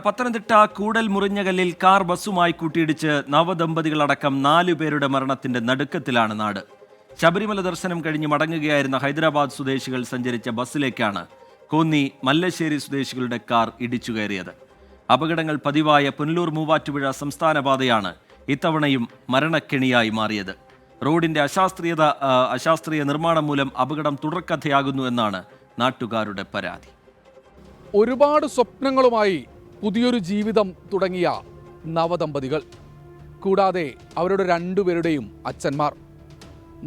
പത്തനംതിട്ട കൂടൽ മുറിഞ്ഞകല്ലിൽ car ബസ്സുമായി കൂട്ടിയിടിച്ച് നവദമ്പതികളടക്കം 4 പേരുടെ മരണത്തിന്റെ നടുക്കത്തിലാണ് നാട്. ശബരിമല ദർശനം കഴിഞ്ഞ് മടങ്ങുകയായിരുന്ന ഹൈദരാബാദ് സ്വദേശികൾ സഞ്ചരിച്ച ബസ്സിലേക്കാണ് കോന്നി മല്ലശ്ശേരി സ്വദേശികളുടെ കാർ ഇടിച്ചു കയറിയത്. അപകടങ്ങൾ പതിവായ പുനലൂർ മൂവാറ്റുപുഴ സംസ്ഥാന പാതയാണ് ഇത്തവണയും മരണക്കെണിയായി മാറിയത്. റോഡിന്റെ അശാസ്ത്രീയ നിർമ്മാണം മൂലം അപകടം തുടർക്കഥയാകുന്നു എന്നാണ് നാട്ടുകാരുടെ പരാതി. ഒരുപാട് സ്വപ്നങ്ങളുമായി പുതിയൊരു ജീവിതം തുടങ്ങിയ നവദമ്പതികൾ, കൂടാതെ അവരുടെ 2 പേരുടെയും അച്ഛന്മാർ.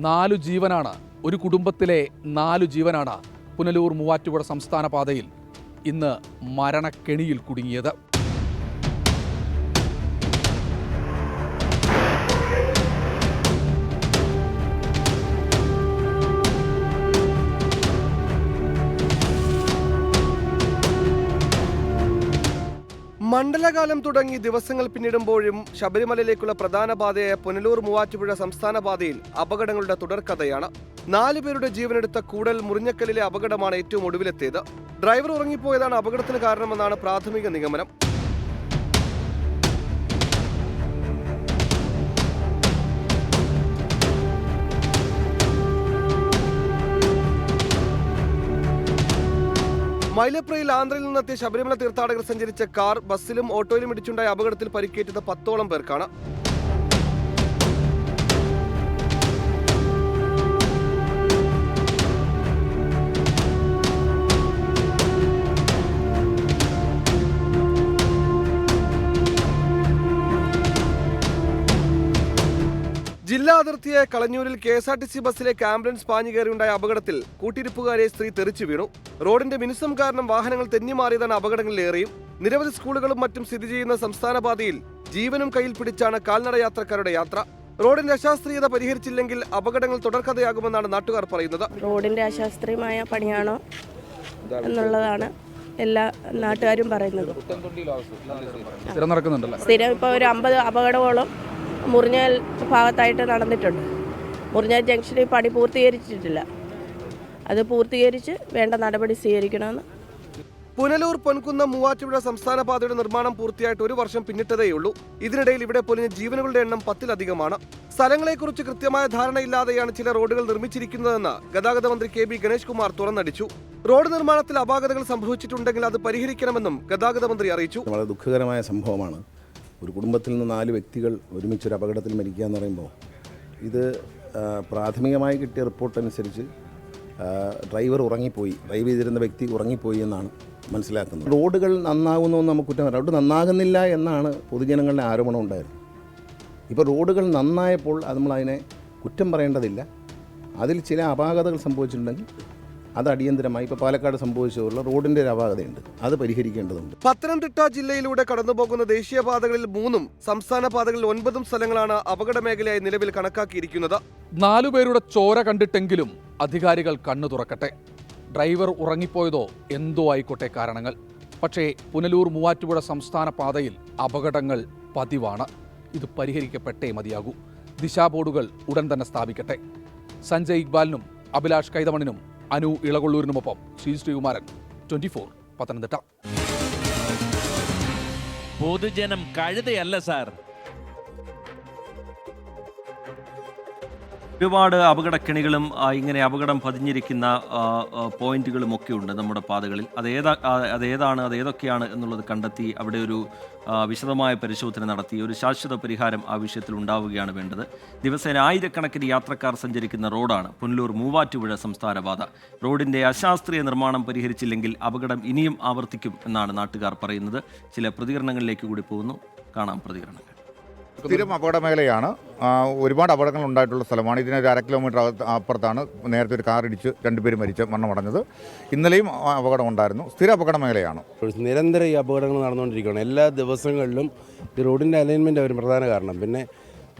4 ജീവനാണ്, ഒരു കുടുംബത്തിലെ 4 ജീവനാണ് പുനലൂർ മൂവാറ്റുപുഴ സംസ്ഥാന പാതയിൽ ഇന്ന് മരണക്കെണിയിൽ കുടുങ്ങിയത്. മണ്ഡലകാലം തുടങ്ങി ദിവസങ്ങൾ പിന്നിടുമ്പോഴും ശബരിമലയിലേക്കുള്ള പ്രധാന പാതയായ പുനലൂർ മൂവാറ്റുപുഴ സംസ്ഥാന പാതയിൽ അപകടങ്ങളുടെ തുടർക്കഥയാണ്. 4 പേരുടെ ജീവനെടുത്ത കൂടൽ മുറിഞ്ഞക്കല്ലിലെ അപകടമാണ് ഏറ്റവും ഒടുവിലെത്തിയത്. ഡ്രൈവർ ഉറങ്ങിപ്പോയതാണ് അപകടത്തിന് കാരണമെന്നാണ് പ്രാഥമിക നിഗമനം. മൈലപ്രയിൽ ആന്ധ്രയിൽ നിന്നെത്തിയ ശബരിമല തീർത്ഥാടകർ സഞ്ചരിച്ച കാർ ബസ്സിലും ഓട്ടോയിലും ഇടിച്ചുണ്ടായ അപകടത്തിൽ പരിക്കേറ്റത് 10ഓളം പേർക്കാണ്. ജില്ലാ അതിർത്തിയായ കളഞ്ഞൂരിൽ KSRTC ബസ്സിലേക്ക് ആംബുലൻസ് പാഞ്ഞു കയറിയുണ്ടായ അപകടത്തിൽ കൂട്ടിരിപ്പുകാരെ സ്ത്രീ തെറിച്ചു വീണു. റോഡിന്റെ മിനുസം കാരണം വാഹനങ്ങൾ തെന്നിമാറിയതാണ് അപകടങ്ങളിലേറെയും. നിരവധി സ്കൂളുകളും മറ്റും സ്ഥിതി ചെയ്യുന്ന സംസ്ഥാന പാതയിൽ ജീവനും കയ്യിൽ പിടിച്ചാണ് കാൽനട യാത്രക്കാരുടെ യാത്ര. റോഡിന്റെ അശാസ്ത്രീയത പരിഹരിച്ചില്ലെങ്കിൽ അപകടങ്ങൾ തുടർക്കഥയാകുമെന്നാണ് നാട്ടുകാർ പറയുന്നത്. റോഡിന്റെ അശാസ്ത്രീയമായ പണിയാണോ എന്നുള്ളതാണ് എല്ലാ നാട്ടുകാരും പറയുന്നത്. സ്ഥിരം ഇപ്പോൾ ഒരു 50 അപകടങ്ങളോളം മുറിഞ്ഞൽ ഭാഗത്തായിട്ട് നടന്നിട്ടുണ്ട്. മുറിഞ്ഞൽ ജംഗ്ഷനിൽ പണി പൂർത്തീകരിച്ചിട്ടില്ല. അത് പൂർത്തീകരിച്ച് വേണ്ട നടപടി സ്വീകരിക്കണമെന്ന്. പുനലൂർ പൊൻകുന്നം മൂവാറ്റുപുഴ സംസ്ഥാന പാതയുടെ നിർമ്മാണം പൂർത്തിയായിട്ട് 1 വർഷം പിന്നിട്ടതേയുള്ളൂ. ഇതിനിടയിൽ ഇവിടെ പൊലിഞ്ഞ ജീവനുകളുടെ എണ്ണം 10-ലധികമാണ്. സ്ഥലങ്ങളെക്കുറിച്ച് കൃത്യമായ ധാരണയില്ലാതെയാണ് ചില റോഡുകൾ നിർമ്മിച്ചിരിക്കുന്നതെന്ന് ഗതാഗത മന്ത്രി KB ഗണേഷ് കുമാർ തുറന്നടിച്ചു. റോഡ് നിർമ്മാണത്തിൽ അപാകതകൾ സംഭവിച്ചിട്ടുണ്ടെങ്കിൽ അത് പരിഹരിക്കണമെന്നും ഗതാഗത മന്ത്രി അറിയിച്ചു. വളരെ ദുഃഖകരമായ സംഭവമാണ്. ഒരു കുടുംബത്തിൽ നിന്ന് 4 വ്യക്തികൾ ഒരുമിച്ചൊരു അപകടത്തിൽ മരിക്കുക എന്ന് പറയുമ്പോൾ ഇത് പ്രാഥമികമായി കിട്ടിയ റിപ്പോർട്ട് അനുസരിച്ച് ഡ്രൈവർ ഉറങ്ങിപ്പോയി, ഡ്രൈവ് ചെയ്തിരുന്ന വ്യക്തി ഉറങ്ങിപ്പോയി എന്നാണ് മനസ്സിലാക്കുന്നത്. റോഡുകൾ നന്നാകുന്നുവെന്ന് നമുക്ക് കുറ്റം പറയാം. റോഡ് നന്നാകുന്നില്ല എന്നാണ് പൊതുജനങ്ങളുടെ ആരോപണം ഉണ്ടായിരുന്നത്. ഇപ്പോൾ റോഡുകൾ നന്നായപ്പോൾ നമ്മളതിനെ കുറ്റം പറയേണ്ടതില്ല. അതിൽ ചില അപാകതകൾ സംഭവിച്ചിട്ടുണ്ടെങ്കിൽ അത് അടിയന്തരമായി ഇപ്പോൾ പാലക്കാട് സംഭവിച്ചതുള്ള റോഡിന്റെ ഒരു അപാകതയുണ്ട്, അത് പരിഹരിക്കേണ്ടതുണ്ട്. പത്തനംതിട്ട ജില്ലയിലൂടെ കടന്നുപോകുന്ന ദേശീയപാതകളിൽ 3ഉം സംസ്ഥാന പാതകളിൽ 9 സ്ഥലങ്ങളാണ് അപകട മേഖലയായി നിലവിൽ കണക്കാക്കിയിരിക്കുന്നത്. 4 പേരുടെ ചോര കണ്ടിട്ടെങ്കിലും അധികാരികൾ കണ്ണു തുറക്കട്ടെ. ഡ്രൈവർ ഉറങ്ങിപ്പോയതോ എന്തോ ആയിക്കോട്ടെ കാരണങ്ങൾ. പക്ഷേ പുനലൂർ മൂവാറ്റുപുഴ സംസ്ഥാന പാതയിൽ അപകടങ്ങൾ പതിവാണ്. ഇത് പരിഹരിക്കപ്പെട്ടേ മതിയാകൂ. ദിശാബോർഡുകൾ ഉടൻ തന്നെ സ്ഥാപിക്കട്ടെ. സഞ്ജയ് ഇക്ബാലിനും അഭിലാഷ് കൈതമണിനും അനു ഇളകൊള്ളൂരിനുമൊപ്പം ശ്രീകുമാരൻ, 24 പത്തനംതിട്ട. പൊതുജനം കഴുതയല്ല സാർ. ഒരുപാട് അപകടക്കെണികളും ഇങ്ങനെ അപകടം പതിഞ്ഞിരിക്കുന്ന പോയിന്റുകളും ഒക്കെ ഉണ്ട് നമ്മുടെ പാതകളിൽ. അതേതൊക്കെയാണ് എന്നുള്ളത് കണ്ടെത്തി അവിടെ ഒരു വിശദമായ പരിശോധന നടത്തി ഒരു ശാശ്വത പരിഹാരം ആ വിഷയത്തിൽ ഉണ്ടാവുകയാണ് വേണ്ടത്. ദിവസേന ആയിരക്കണക്കിന് യാത്രക്കാർ സഞ്ചരിക്കുന്ന റോഡാണ് പുനലൂർ മൂവാറ്റുപുഴ സംസ്ഥാന പാത. റോഡിന്റെ അശാസ്ത്രീയ നിർമ്മാണം പരിഹരിച്ചില്ലെങ്കിൽ അപകടം ഇനിയും ആവർത്തിക്കും എന്നാണ് നാട്ടുകാർ പറയുന്നത്. ചില പ്രതികരണങ്ങളിലേക്ക് കൂടി പോകുന്നു, കാണാം പ്രതികരണങ്ങൾ. സ്ഥിരം അപകട മേഖലയാണ്. ഒരുപാട് അപകടങ്ങൾ ഉണ്ടായിട്ടുള്ള സ്ഥലമാണ്. ഇതിനൊരു 1/2 കിലോമീറ്റർ അപ്പുറത്താണ് നേരത്തെ ഒരു കാർ ഇടിച്ച് 2 പേര് മരണമടഞ്ഞത്. ഇന്നലെയും അപകടം ഉണ്ടായിരുന്നു. സ്ഥിര അപകട മേഖലയാണ്. നിരന്തരം ഈ അപകടങ്ങൾ നടന്നുകൊണ്ടിരിക്കുകയാണ്. എല്ലാ ദിവസങ്ങളിലും ഈ റോഡിൻ്റെ അലൈൻമെൻറ്റ് ഒരു പ്രധാന കാരണം. പിന്നെ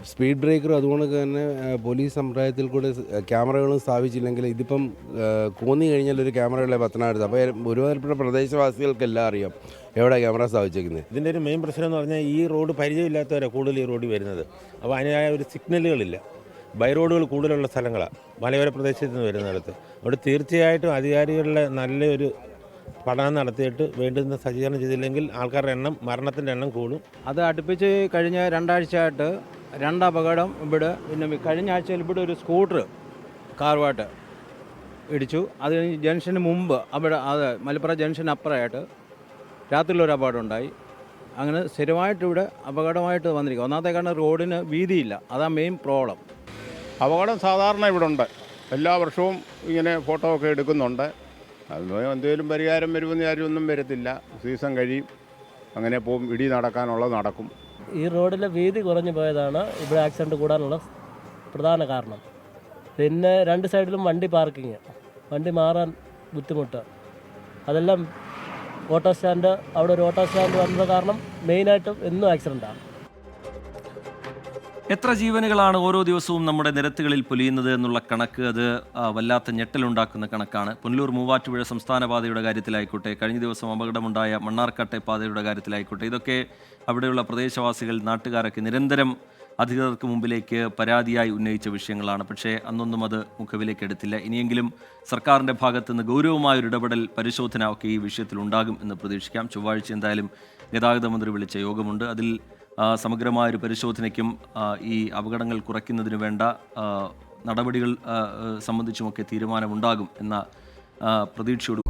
സ്പീഡ് ബ്രേക്കറും അതുകൊണ്ട് തന്നെ പോലീസ് സമ്പ്രദായത്തിൽ കൂടെ ക്യാമറകളും സ്ഥാപിച്ചില്ലെങ്കിൽ ഇതിപ്പം കോന്നി കഴിഞ്ഞാൽ ഒരു ക്യാമറകളെ പത്തനാടുത്ത്. അപ്പോൾ ഒരുപാട് പ്രദേശവാസികൾക്കെല്ലാം അറിയാം എവിടെ ക്യാമറ സ്ഥാപിച്ചേക്കുന്നത്. ഇതിൻ്റെ ഒരു മെയിൻ പ്രശ്നം എന്ന് പറഞ്ഞാൽ ഈ റോഡ് പരിചയമില്ലാത്തവരാണ് കൂടുതൽ ഈ റോഡിൽ വരുന്നത്. അപ്പോൾ അതിനായ ഒരു സിഗ്നലുകളില്ല. ബൈ റോഡുകൾ കൂടുതലുള്ള സ്ഥലങ്ങളാണ് മലയോര പ്രദേശത്ത് നിന്ന് വരുന്നിടത്ത്. അവിടെ തീർച്ചയായിട്ടും അധികാരികളുടെ നല്ലൊരു പഠനം നടത്തിയിട്ട് വേണ്ടുന്ന സജ്ജീകരണം ചെയ്തില്ലെങ്കിൽ ആൾക്കാരുടെ എണ്ണം മരണത്തിൻ്റെ എണ്ണം കൂടും. അത് അടുപ്പിച്ച് കഴിഞ്ഞ 2 ആഴ്ചയായിട്ട് 2 അപകടം ഇവിടെ. പിന്നെ കഴിഞ്ഞ ആഴ്ചയിൽ ഇവിടെ ഒരു സ്കൂട്ടർ കാറുമായിട്ട് ഇടിച്ചു. അത് കഴിഞ്ഞ് ജംഗ്ഷന് മുമ്പ് അവിടെ മലപ്പുറം ജംഗ്ഷന് അപ്പുറമായിട്ട് രാത്രിയിലൊരു അപകടം ഉണ്ടായി. അങ്ങനെ സ്ഥിരമായിട്ട് ഇവിടെ അപകടമായിട്ട് വന്നിരിക്കുക. ഒന്നാമത്തെ കാരണം റോഡിന് വീതിയില്ല, അതാണ് മെയിൻ പ്രോബ്ലം. അപകടം സാധാരണ ഇവിടെ ഉണ്ട്. എല്ലാ വർഷവും ഇങ്ങനെ ഫോട്ടോ ഒക്കെ എടുക്കുന്നുണ്ട്. അത് എന്തെങ്കിലും പരിഹാരം വരുമെന്ന് ആരും വരത്തില്ല. സീസൺ കഴിയും, അങ്ങനെ പോകും. ഇടി നടക്കാനുള്ളത് നടക്കും. ഈ റോഡിലെ വീതി കുറഞ്ഞു പോയതാണ് ഇവിടെ ആക്സിഡൻറ്റ് കൂടാനുള്ള പ്രധാന കാരണം. പിന്നെ 2 സൈഡിലും വണ്ടി പാർക്കിങ്, വണ്ടി മാറാൻ ബുദ്ധിമുട്ട്. അതെല്ലാം ഓട്ടോ സ്റ്റാൻഡ്, അവിടെ ഒരു ഓട്ടോ സ്റ്റാൻഡ് വന്നത് കാരണം മെയിനായിട്ടും എന്നും ആക്സിഡൻ്റാണ്. എത്ര ജീവനുകളാണ് ഓരോ ദിവസവും നമ്മുടെ നിരത്തുകളിൽ പൊലിയുന്നത് എന്നുള്ള കണക്ക് അത് വല്ലാത്ത ഞെട്ടലുണ്ടാക്കുന്ന കണക്കാണ്. പുനലൂർ മൂവാറ്റുപുഴ സംസ്ഥാന പാതയുടെ കാര്യത്തിലായിക്കോട്ടെ, കഴിഞ്ഞ ദിവസം അപകടമുണ്ടായ മണ്ണാർക്കാട്ടെ പാതയുടെ കാര്യത്തിലായിക്കോട്ടെ, ഇതൊക്കെ അവിടെയുള്ള പ്രദേശവാസികൾ, നാട്ടുകാരൊക്കെ നിരന്തരം അധികൃതർക്ക് മുമ്പിലേക്ക് പരാതിയായി ഉന്നയിച്ച വിഷയങ്ങളാണ്. പക്ഷേ അന്നൊന്നും അത് മുഖവിലേക്ക് എടുത്തില്ല. ഇനിയെങ്കിലും സർക്കാരിൻ്റെ ഭാഗത്തു നിന്ന് ഗൗരവമായൊരു ഇടപെടൽ, പരിശോധന ഒക്കെ ഈ വിഷയത്തിൽ ഉണ്ടാകും എന്ന് പ്രതീക്ഷിക്കാം. ചൊവ്വാഴ്ച എന്തായാലും ഗതാഗത മന്ത്രി വിളിച്ച യോഗമുണ്ട്. അതിൽ സമഗ്രമായൊരു പരിശോധനയ്ക്കും ഈ അപകടങ്ങൾ കുറയ്ക്കുന്നതിന് വേണ്ട നടപടികൾ സംബന്ധിച്ചുമൊക്കെ തീരുമാനമുണ്ടാകും എന്ന പ്രതീക്ഷയോട്